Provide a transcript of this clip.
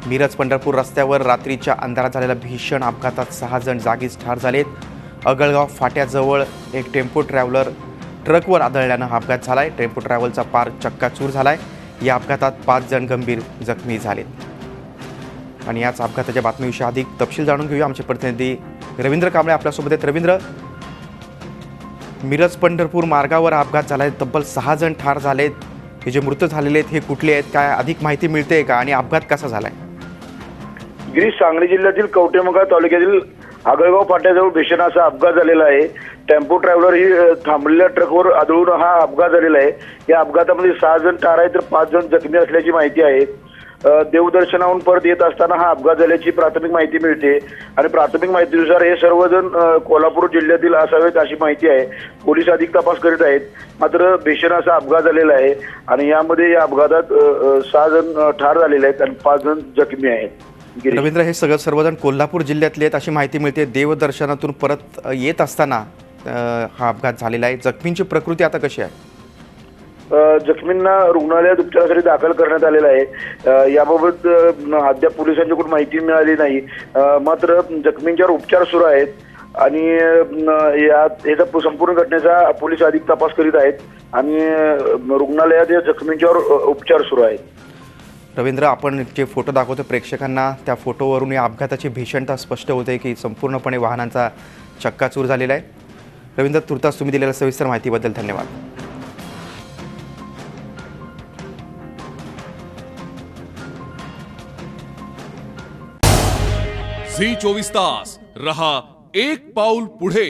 मिरज पंढरपूर रस्त्यावर रात्रीच्या अंधारात झालेल्या भीषण अपघातात 6 जण जागीच ठार झालेत। अगळगाव फाट्याजवळ एक टेम्पो ट्रॅव्हलर ट्रकवर आदळल्यानं हा अपघात झालाय। टेम्पो ट्रॅव्हलचा पार चक्काचूर झालाय। या अपघातात 5 जण गंभीर जखमी झालेत। आणि याच अपघाताच्या बातमीविषयी अधिक तपशील जाणून घेऊया। आमचे प्रतिनिधी रवींद्र कांबळे आपल्यासोबत आहेत। रवींद्र, मिरज पंढरपूर मार्गावर अपघात झालाय, तब्बल 6 जण ठार झालेत। हे जे मृत झालेले आहेत हे कुठले आहेत, काय अधिक माहिती मिळते का आणि अपघात कसा झालाय? गिरीश, सांगली जिल्ह्यातील कवठेमंकाळ तालुक्यातील आगळगाव फाट्याजवळ भीषण असा अपघात झालेला आहे। टेम्पो ट्रॅव्हलर ही थांबलेल्या ट्रकवर आदळून हा अपघात झालेला आहे। या अपघातामध्ये 6 जण ठार आहेत तर 5 जण जखमी असल्याची माहिती आहे। देवदर्शनाहून परत येत असताना हा अपघात झाल्याची प्राथमिक माहिती मिळते आणि प्राथमिक माहितीनुसार हे सर्वजण कोल्हापूर जिल्ह्यातील असावेत अशी माहिती आहे। पोलीस अधिक तपास करीत आहेत। मात्र भीषण असा अपघात झालेला आहे आणि यामध्ये या अपघातात 6 जण ठार झालेले आहेत आणि 5 जण जखमी आहेत। रवींद्र, हे सर्वजण कोल्हापूर जिल्ह्यातले आहेत अशी माहिती मिळते। देवदर्शनातून परत येत असताना हा अपघात झालेला आहे। जखमींची प्रकृती आता कशी आहे? जखमींना रुग्णालयात उपचारासाठी दाखल करण्यात आलेलं आहे। याबाबत अद्याप पोलिसांच्याकडून माहिती मिळाली नाही। मात्र जखमींच्यावर उपचार सुरू आहेत आणि याचा संपूर्ण घटनेचा पोलीस अधिक तपास करीत आहेत आणि रुग्णालयात या जखमींच्यावर उपचार सुरू आहेत। रवींद्र, आपण जे फोटो दाखवतो प्रेक्षकांना, त्या फोटोवरून या अपघाताची भीषणता स्पष्ट होते की संपूर्णपणे वाहनांचा चक्काचूर झालेला आहे। रवींद्र, तुर्तास तुम्ही दिलेल्या सविस्तर माहितीबद्दल धन्यवाद। झी 24 तास रहा एक पाऊल पुढे।